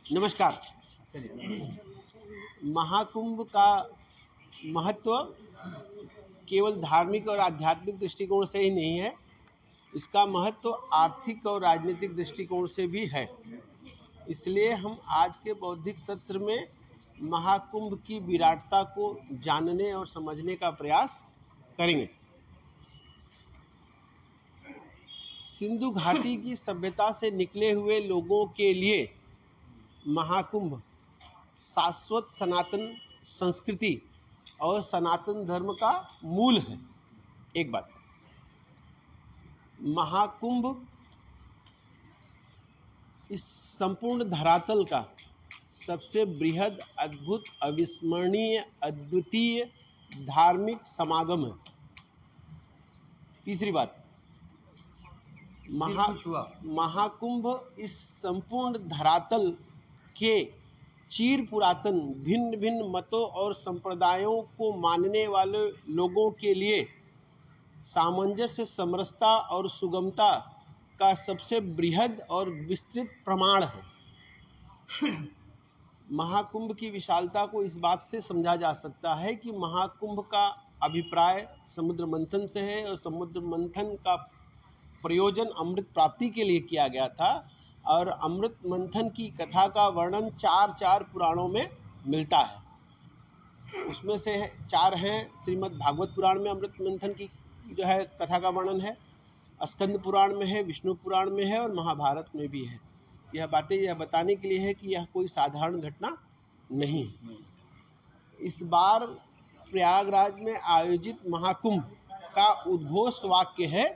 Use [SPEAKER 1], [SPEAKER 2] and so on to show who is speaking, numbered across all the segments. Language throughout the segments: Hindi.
[SPEAKER 1] नमस्कार। महाकुंभ का महत्व केवल धार्मिक और आध्यात्मिक दृष्टिकोण से ही नहीं है, इसका महत्व आर्थिक और राजनीतिक दृष्टिकोण से भी है। इसलिए हम आज के बौद्धिक सत्र में महाकुंभ की विराटता को जानने और समझने का प्रयास करेंगे। सिंधु घाटी की सभ्यता से निकले हुए लोगों के लिए महाकुंभ शाश्वत सनातन संस्कृति और सनातन धर्म का मूल है। एक बात, महाकुंभ इस संपूर्ण धरातल का सबसे बृहद, अद्भुत, अविस्मरणीय, अद्वितीय धार्मिक समागम है। तीसरी बात, महाकुंभ इस संपूर्ण धरातल के चीर पुरातन भिन्न भिन्न मतों और संप्रदायों को मानने वाले लोगों के लिए सामंजस्य, समरसता और सुगमता का सबसे बृहद और विस्तृत प्रमाण है। महाकुंभ की विशालता को इस बात से समझा जा सकता है कि महाकुंभ का अभिप्राय समुद्र मंथन से है और समुद्र मंथन का प्रयोजन अमृत प्राप्ति के लिए किया गया था और अमृत मंथन की कथा का वर्णन चार पुराणों में मिलता है। उसमें से 4 हैं श्रीमद् भागवत पुराण में अमृत मंथन की जो है कथा का वर्णन है, स्कंद पुराण में है, विष्णु पुराण में है और महाभारत में भी है। यह बातें यह बताने के लिए है कि यह कोई साधारण घटना नहीं है। इस बार प्रयागराज में आयोजित महाकुंभ का उद्घोष वाक्य है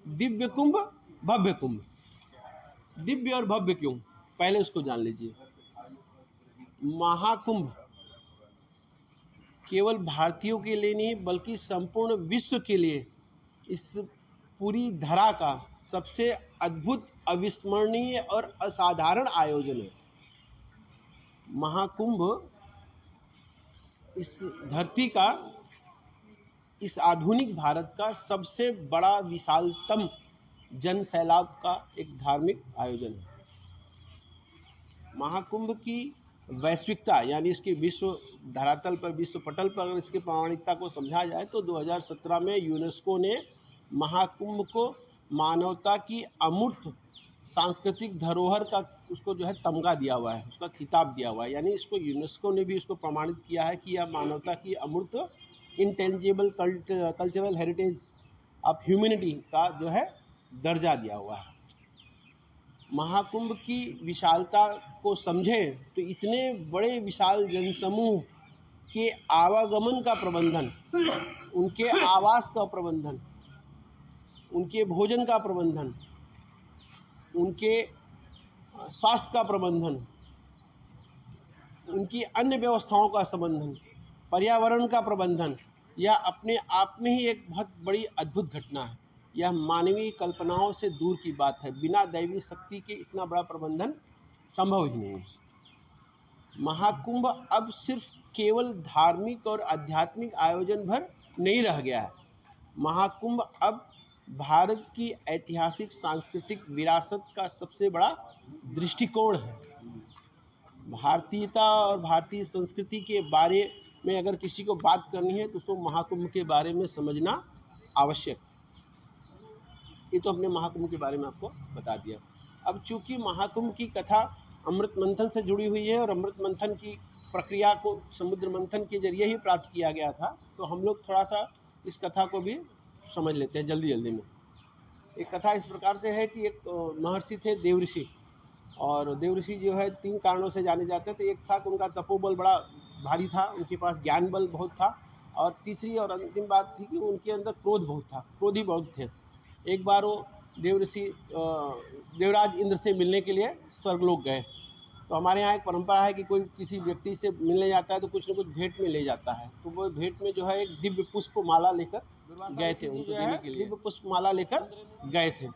[SPEAKER 1] दिव्य कुंभ भव्य कुंभ। दिव्य और भव्य क्यों, पहले उसको जान लीजिए। महाकुंभ केवल भारतीयों के लिए नहीं बल्कि संपूर्ण विश्व के लिए इस पूरी धरा का सबसे अद्भुत, अविस्मरणीय और असाधारण आयोजन है। महाकुंभ इस धरती का, इस आधुनिक भारत का सबसे बड़ा, विशालतम जन सैलाब का एक धार्मिक आयोजन है। महाकुंभ की वैश्विकता यानी इसके विश्व धरातल पर, विश्व पटल पर अगर इसकी प्रामाणिकता को समझा जाए तो 2017 में यूनेस्को ने महाकुंभ को मानवता की अमूर्त सांस्कृतिक धरोहर का उसको जो है तमगा दिया हुआ है, उसका खिताब दिया हुआ है। यानी इसको यूनेस्को ने भी इसको प्रमाणित किया है कि यह मानवता की अमूर्त, intangible cultural heritage of humanity का जो है दर्जा दिया हुआ है। महाकुंभ की विशालता को समझें तो इतने बड़े विशाल जनसमूह के आवागमन का प्रबंधन, उनके आवास का प्रबंधन, उनके भोजन का प्रबंधन, उनके स्वास्थ्य का प्रबंधन, उनकी अन्य व्यवस्थाओं का संबंधन, पर्यावरण का प्रबंधन, यह अपने आप में ही एक बहुत बड़ी अद्भुत घटना है। यह मानवीय कल्पनाओं से दूर की बात है। बिना दैवी शक्ति के इतना बड़ा प्रबंधन संभव ही नहीं है। महाकुंभ अब सिर्फ केवल धार्मिक और आध्यात्मिक आयोजन भर नहीं रह गया है। महाकुंभ अब भारत की ऐतिहासिक सांस्कृतिक विरासत का सबसे बड़ा दृष्टिकोण है। भारतीयता और भारतीय संस्कृति के बारे में अगर किसी को बात करनी है तो उसको महाकुंभ के बारे में समझना आवश्यक। ये तो अपने महाकुंभ के बारे में आपको बता दिया। अब चूंकि महाकुंभ की कथा अमृत मंथन से जुड़ी हुई है और अमृत मंथन की प्रक्रिया को समुद्र मंथन के जरिए ही प्राप्त किया गया था, तो हम लोग थोड़ा सा इस कथा को भी समझ लेते हैं जल्दी में। एक कथा इस प्रकार से है कि एक महर्षि थे देवऋषि, और देवऋषि जो है 3 कारणों से जाने जाते हैं। तो एक था कि उनका तपोबल बड़ा भारी था, उनके पास ज्ञान बल बहुत था, और तीसरी और अंतिम बात थी कि उनके अंदर क्रोध बहुत था, क्रोधी बहुत थे। एक बार वो देवऋषि देवराज इंद्र से मिलने के लिए स्वर्गलोक गए। तो हमारे यहाँ एक परंपरा है कि कोई किसी व्यक्ति से मिलने जाता है तो कुछ न कुछ भेंट में ले जाता है। तो वो भेंट में जो है एक दिव्य पुष्प माला लेकर गए थे, उनको देने के लिए दिव्य पुष्प माला लेकर गए थे।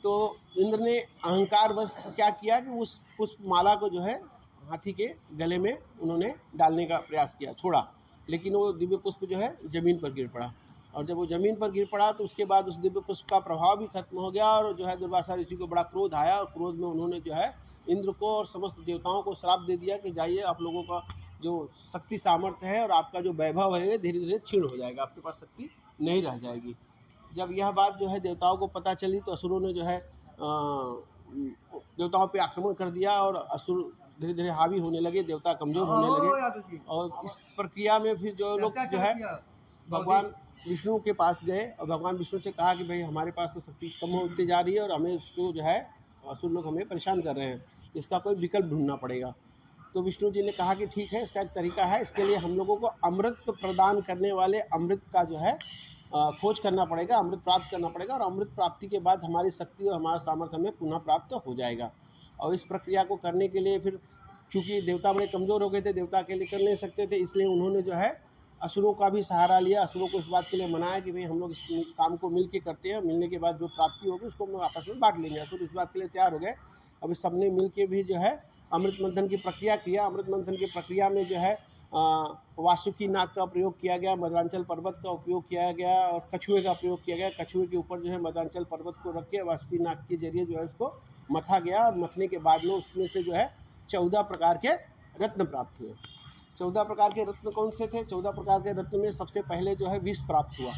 [SPEAKER 1] तो इंद्र ने अहंकार बस क्या किया कि उस पुष्प माला को जो है हाथी के गले में उन्होंने डालने का प्रयास किया, छोड़ा, लेकिन वो दिव्य पुष्प जो है जमीन पर गिर पड़ा। और जब वो जमीन पर गिर पड़ा तो उसके बाद उस दिव्य पुष्प का प्रभाव भी खत्म हो गया और जो है दुर्वासा ऋषि को बड़ा क्रोध आया और क्रोध में उन्होंने जो है इंद्र को और समस्त देवताओं को श्राप दे दिया कि जाइए आप लोगों का जो शक्ति सामर्थ्य है और आपका जो वैभव है धीरे धीरे क्षीण हो जाएगा, आपके पास शक्ति नहीं रह जाएगी। जब यह बात जो है देवताओं को पता चली तो असुरों ने जो है देवताओं पे आक्रमण कर दिया और असुर धीरे धीरे हावी होने लगे, देवता कमजोर होने लगे। और इस प्रक्रिया में फिर जो लोग जो है भगवान विष्णु के पास गए और भगवान विष्णु से कहा कि भाई हमारे पास तो शक्ति कम होती जा रही है और हमें इसको जो है असुर लोग हमें परेशान कर रहे हैं, इसका कोई विकल्प ढूंढना पड़ेगा। तो विष्णु जी ने कहा कि ठीक है, इसका एक तरीका है, इसके लिए हम लोगों को अमृत प्रदान करने वाले अमृत का जो है खोज करना पड़ेगा, अमृत प्राप्त करना पड़ेगा और अमृत प्राप्ति के बाद हमारी शक्ति और हमारा सामर्थ्य हमें पुनः प्राप्त हो जाएगा। और इस प्रक्रिया को करने के लिए फिर चूंकि देवता बड़े कमज़ोर हो गए थे, देवता अकेले कर नहीं सकते थे, इसलिए उन्होंने जो है असुरों का भी सहारा लिया। असुरों को इस बात के लिए मनाया कि भाई हम लोग इस काम को मिल के करते हैं, मिलने के बाद जो प्राप्ति होगी उसको हम लोग आपस में बांट लेंगे। असुर इस बात के लिए तैयार हो गए। अभी सबने मिल के भी जो है अमृत मंथन की प्रक्रिया किया। अमृत मंथन की प्रक्रिया में जो है वासुकी नाग का प्रयोग किया गया, मदरांचल पर्वत का उपयोग किया गया और कछुए का प्रयोग किया गया। कछुए के ऊपर जो है मदरांचल पर्वत को रख के वासुकी नाग के जरिए जो है उसको मथा गया और मथने के बाद में उसमें से जो है 14 प्रकार के रत्न प्राप्त हुए। 14 प्रकार के रत्न कौन से थे? 14 प्रकार के रत्न में सबसे पहले जो है विष प्राप्त हुआ।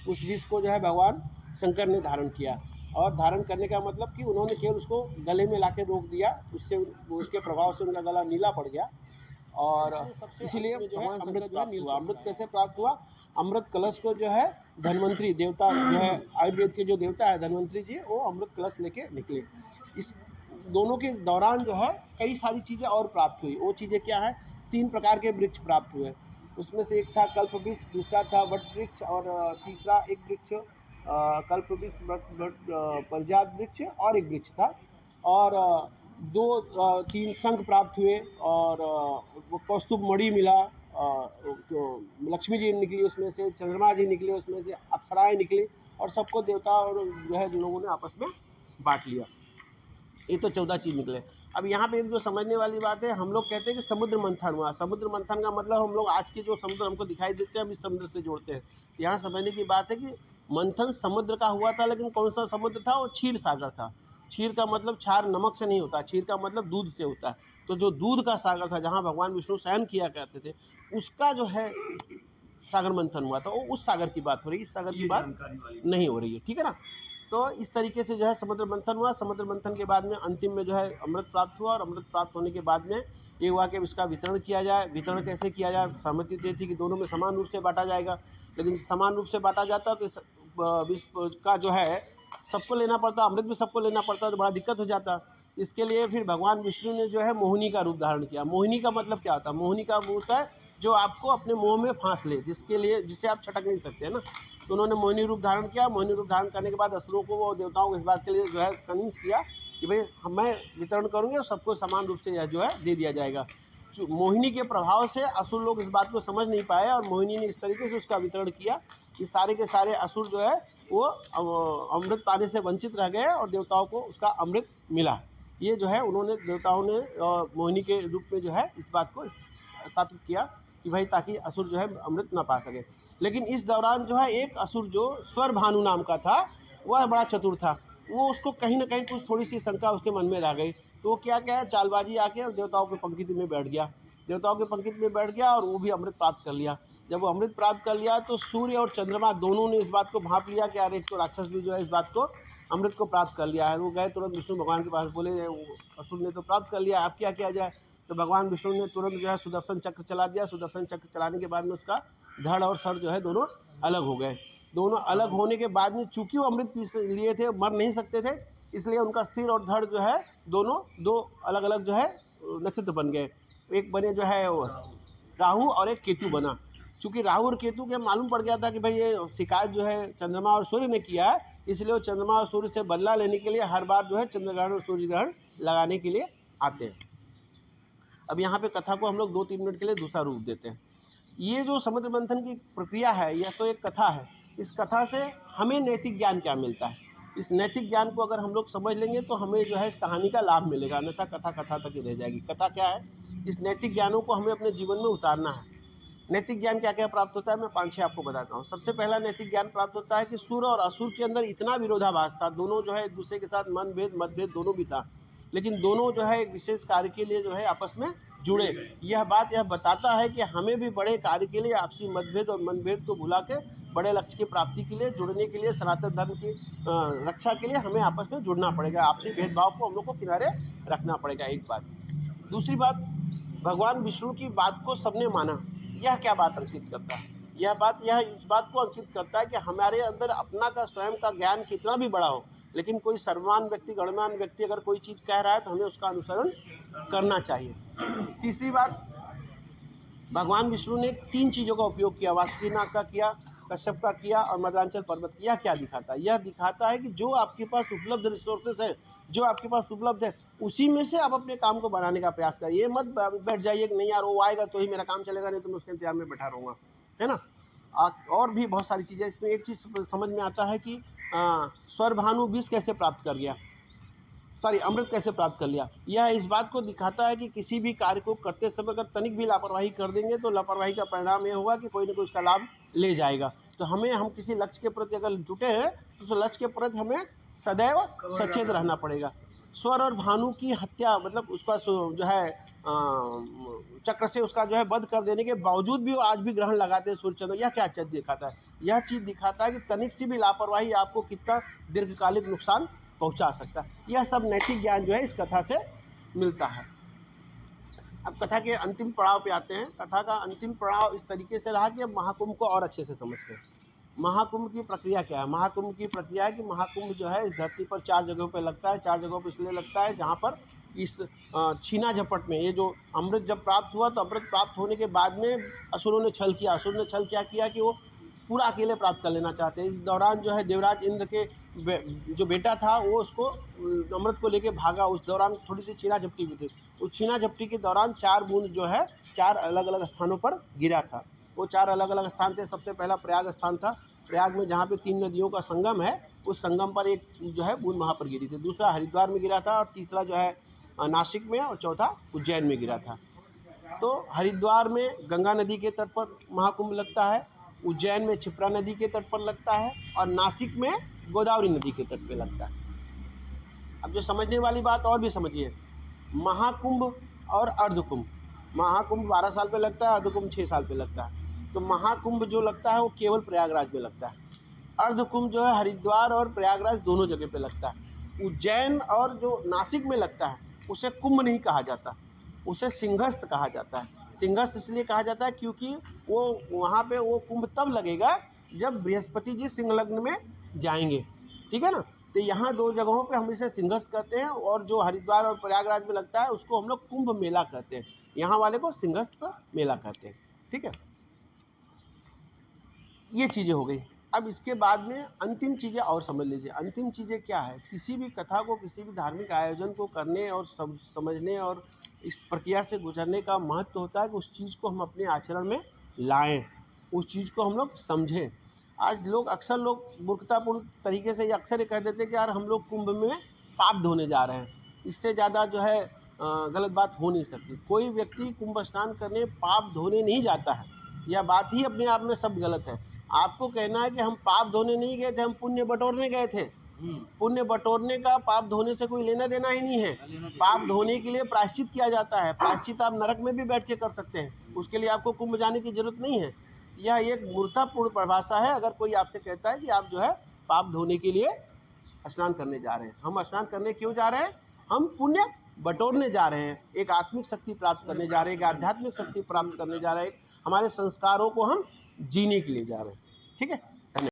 [SPEAKER 1] उस विष को जो है भगवान शंकर ने धारण किया और धारण करने का मतलब कि उन्होंने केवल उसको गले में लाके रोक दिया, उससे उसके प्रभाव से उनका गला नीला पड़ गया और इसीलिए भगवान शंकर जो है हुआ। अमृत कैसे प्राप्त हुआ? अमृत कलश को जो है धन्वंतरी देवता जो है आयुर्वेद के जो देवता है धन्वंतरी जी, वो अमृत कलश लेके निकले। इस दोनों के दौरान जो है कई सारी चीज़ें और प्राप्त हुई। वो चीज़ें क्या है? 3 प्रकार के वृक्ष प्राप्त हुए। उसमें से एक था कल्प वृक्ष, दूसरा था वट वृक्ष और तीसरा एक वृक्ष कल्प वृक्ष, परिजात वृक्ष और एक वृक्ष था। और 2-3 शंख प्राप्त हुए और कौस्तुभ मणि मिला, तो लक्ष्मी जी निकली उसमें से, चंद्रमा जी निकले उसमें से, अप्सराएं निकली और सबको देवता और जो है लोगों ने आपस में बांट लिया। ये तो 14 चीज़ निकले। अब यहाँ पे एक जो समझने वाली बात है, हम लोग कहते हैं कि समुद्र मंथन हुआ। समुद्र मंथन का मतलब हम लोग आज के जो समुद्र हमको दिखाई देते हैं हम इस समुद्र से जोड़ते हैं। यहाँ समझने की बात है कि मंथन समुद्र का हुआ था, लेकिन कौन सा समुद्र था? वो क्षीर सागर था। क्षीर का मतलब क्षार नमक से नहीं होता, क्षीर का मतलब दूध से होता है। तो जो दूध का सागर था जहाँ भगवान विष्णु शयन किया करते थे, उसका जो है सागर मंथन हुआ था। वो उस सागर की बात हो रही है, इस सागर की बात नहीं हो रही है, ठीक है ना। तो इस तरीके से जो है समुद्र मंथन हुआ। समुद्र मंथन के बाद में अंतिम में जो है अमृत प्राप्त हुआ और अमृत प्राप्त होने के बाद में ये हुआ कि इसका वितरण किया जाए। वितरण कैसे किया जाए? सहमति तो थी कि दोनों में समान रूप से बांटा जाएगा, लेकिन समान रूप से बांटा जाता तो विश्व का जो है सबको लेना पड़ता, अमृत भी सबको लेना पड़ता, तो बड़ा दिक्कत हो जाता। इसके लिए फिर भगवान विष्णु ने जो है मोहिनी का रूप धारण किया। मोहिनी का मतलब क्या होता है? मोहिनी का होता है जो आपको अपने मुँह में फांस ले, जिससे आप छटक नहीं सकते है ना। तो उन्होंने मोहिनी रूप धारण किया। मोहिनी रूप धारण करने के बाद असुरों को वो देवताओं को इस बात के लिए जो है कन्विंस किया कि भाई मैं वितरण करूँगी और सबको समान रूप से यह जो है दे दिया जाएगा। मोहिनी के प्रभाव से असुर लोग इस बात को समझ नहीं पाए और मोहिनी ने इस तरीके से उसका वितरण किया कि सारे के सारे असुर जो है वो अमृत पाने से वंचित रह गए और देवताओं को उसका अमृत मिला। ये जो है उन्होंने देवताओं ने मोहिनी के रूप में जो है इस बात को स्थापित किया कि भाई ताकि असुर जो है अमृत ना पा सके। लेकिन इस दौरान जो है एक असुर जो स्वर भानु नाम का था, वह बड़ा चतुर था। वो उसको कहीं ना कहीं कुछ थोड़ी सी शंका उसके मन में रह गई, तो वो क्या क्या है चालबाजी आके और देवताओं की पंक्ति में बैठ गया। देवताओं की पंक्ति में बैठ गया और वो भी अमृत प्राप्त कर लिया। जब वो अमृत प्राप्त कर लिया तो सूर्य और चंद्रमा दोनों ने इस बात को भांप लिया कि यार एक तो राक्षस भी जो है इस बात को अमृत को प्राप्त कर लिया है। वो गए तुरंत विष्णु भगवान के पास, बोले असुर ने तो प्राप्त कर लिया, अब क्या किया जाए? तो भगवान विष्णु ने तुरंत जो है सुदर्शन चक्र चला दिया। सुदर्शन चक्र चलाने के बाद में उसका धड़ और सर जो है दोनों अलग हो गए। दोनों अलग होने के बाद में चूंकि वो अमृत पी लिए थे, मर नहीं सकते थे, इसलिए उनका सिर और धड़ जो है दोनों दो अलग अलग जो है नक्षत्र बन गए। एक बने जो है राहु और एक केतु बना। चूंकि राहु और केतु के मालूम पड़ गया था कि भाई ये शिकायत जो है चंद्रमा और सूर्य ने किया है, इसलिए वो चंद्रमा और सूर्य से बदला लेने के लिए हर बार जो है चंद्र ग्रहण और सूर्य ग्रहण लगाने के लिए आते हैं। अब यहाँ पे कथा को हम लोग 2-3 मिनट के लिए दूसरा रूप देते हैं। ये जो समुद्र मंथन की प्रक्रिया है, यह तो एक कथा है। इस कथा से हमें नैतिक ज्ञान क्या मिलता है? इस नैतिक ज्ञान को अगर हम लोग समझ लेंगे तो हमें जो है इस कहानी का लाभ मिलेगा, अन्यथा कथा कथा तक ही रह जाएगी। कथा क्या है? इस नैतिक ज्ञानों को हमें अपने जीवन में उतारना है। नैतिक ज्ञान क्या क्या प्राप्त होता है, मैं 5-6 आपको बताता हूँ। सबसे पहला नैतिक ज्ञान प्राप्त होता है कि सुर और असुर के अंदर इतना विरोधाभास था, दोनों जो है एक दूसरे के साथ मनभेद मतभेद दोनों भी था, लेकिन दोनों जो है एक विशेष कार्य के लिए जो है आपस में जुड़े। यह बात यह बताता है कि हमें भी बड़े कार्य के लिए आपसी मतभेद और मनभेद को भुला के बड़े लक्ष्य की प्राप्ति के लिए जुड़ने के लिए, सनातन धर्म की रक्षा के लिए हमें आपस में जुड़ना पड़ेगा, आपसी भेदभाव को हम लोग को किनारे रखना पड़ेगा। एक बात। दूसरी बात, भगवान विष्णु की बात को सबने माना। यह क्या बात अंकित करता है, यह बात यह इस बात को अंकित करता है कि हमारे अंदर अपना का स्वयं का ज्ञान कितना भी बड़ा हो, लेकिन कोई सर्वमान व्यक्ति गणमान व्यक्ति अगर कोई चीज कह रहा है तो हमें उसका अनुसरण करना चाहिए। तीसरी बात, भगवान विष्णु ने 3 चीजों का उपयोग किया, वासुकीनाग का किया, कश्यप का किया और मदरांचल पर्वत किया। क्या दिखाता है, यह दिखाता है कि जो आपके पास उपलब्ध रिसोर्सेस है, जो आपके पास उपलब्ध है, उसी में से आप अपने काम को बनाने का प्रयास करिए। मत बैठ जाइए कि नहीं यार वो आएगा तो ही मेरा काम चलेगा, नहीं तो मैं उसके इंतजार में बैठा रहूंगा, है ना। और भी बहुत सारी चीजें। इसमें एक चीज समझ में आता है कि स्वरभानु विष कैसे प्राप्त कर गया, अमृत कैसे प्राप्त कर लिया। यह इस बात को दिखाता है कि किसी भी कार्य को करते समय अगर तनिक भी लापरवाही कर देंगे तो लापरवाही का परिणाम यह होगा कि कोई ना कोई उसका लाभ ले जाएगा। तो हम किसी लक्ष्य के प्रति अगर जुटे हैं तो उस लक्ष्य के प्रति हमें सदैव सचेत रहना पड़ेगा। स्वर और भानु की हत्या, मतलब उसका जो है चक्र से उसका जो है वध कर देने के बावजूद भी वो आज भी ग्रहण लगाते हैं सूर्यचंद्र। यह क्या चीज दिखाता है, यह चीज दिखाता है कि तनिक सी भी लापरवाही आपको कितना दीर्घकालिक नुकसान पहुंचा सकता है। यह सब नैतिक ज्ञान जो है इस कथा से मिलता है। अब कथा के अंतिम पड़ाव पे आते हैं। कथा का अंतिम पड़ाव इस तरीके से रहा कि अब महाकुंभ को और अच्छे से समझते हैं। महाकुंभ की प्रक्रिया क्या है, महाकुंभ की प्रक्रिया है कि महाकुंभ जो है इस धरती पर 4 जगहों पर लगता है। 4 जगहों पर इसलिए लगता है जहाँ पर इस छीना झपट में ये जो अमृत जब प्राप्त हुआ तो अमृत प्राप्त होने के बाद में असुरों ने छल किया। असुर ने छल क्या किया कि वो पूरा अकेले प्राप्त कर लेना चाहते हैं। इस दौरान जो है देवराज इंद्र के जो बेटा था वो उसको अमृत को लेके भागा। उस दौरान थोड़ी सी छीना झपटी भी थी। उस छीना झपटी के दौरान 4 बूंद जो है 4 अलग अलग स्थानों पर गिरा था। वो 4 अलग अलग स्थान थे। सबसे पहला प्रयाग स्थान था। प्रयाग में जहाँ पे 3 नदियों का संगम है, उस संगम पर एक जो है बूंद वहाँ पर गिरी थी। दूसरा हरिद्वार में गिरा था और तीसरा जो है नासिक में और चौथा उज्जैन में गिरा था। तो हरिद्वार में गंगा नदी के तट पर महाकुंभ लगता है, उज्जैन में क्षिप्रा नदी के तट पर लगता है और नासिक में गोदावरी नदी के तट पर लगता है। अब जो समझने वाली बात और भी समझिए, महाकुंभ और अर्धकुंभ। महाकुंभ 12 साल पे लगता है, अर्धकुंभ 6 साल पे लगता है। तो महाकुंभ जो लगता है वो केवल प्रयागराज में लगता है। अर्धकुंभ जो है हरिद्वार और प्रयागराज दोनों जगह पे लगता है। उज्जैन और जो नासिक में लगता है उसे कुंभ नहीं कहा जाता, उसे सिंहस्थ कहा जाता है। सिंहस्थ इसलिए कहा जाता है क्योंकि वो वहाँ पे वो कुंभ तब लगेगा जब बृहस्पति जी सिंह लग्न में जाएंगे, ठीक है ना। तो यहाँ 2 जगहों पे हम इसे सिंहस्थ कहते हैं और जो हरिद्वार और प्रयागराज में लगता है उसको हम लोग कुंभ मेला कहते हैं। यहाँ वाले को सिंहस्थ मेला कहते हैं, ठीक है। ये चीजें हो गई। अब इसके बाद में अंतिम चीजें और समझ लीजिए। अंतिम चीजें क्या है, किसी भी कथा को, किसी भी धार्मिक आयोजन को करने और समझने और इस प्रक्रिया से गुजरने का महत्व होता है कि उस चीज को हम अपने आचरण में लाएं, उस चीज को हम लोग समझें। आज लोग अक्सर मूर्खतापूर्ण तरीके से अक्सर ये कह देते हैं कि यार हम लोग कुंभ में पाप धोने जा रहे हैं। इससे ज़्यादा जो है गलत बात हो नहीं सकती। कोई व्यक्ति कुंभ स्नान करने पाप धोने नहीं जाता है, यह बात ही अपने आप में सब गलत है। आपको कहना है कि हम पाप धोने नहीं गए थे, हम पुण्य बटोरने गए थे। पुण्य बटोरने का पाप धोने से कोई लेना देना ही नहीं है। पाप धोने के लिए प्रायश्चित किया जाता है। प्रायश्चित आप नरक में भी बैठ के कर सकते हैं, उसके लिए आपको कुंभ जाने की जरूरत नहीं है। यह एक मूर्खतापूर्ण परिभाषा है अगर कोई आपसे कहता है कि आप जो है पाप धोने के लिए स्नान करने जा रहे हैं। हम स्नान करने क्यों जा रहे हैं, हम पुण्य बटोरने जा रहे हैं, एक आत्मिक शक्ति प्राप्त करने जा रहे हैं, एक आध्यात्मिक शक्ति प्राप्त करने जा रहे हैं, हमारे संस्कारों को हम जीने के लिए जा रहे हैं, ठीक है।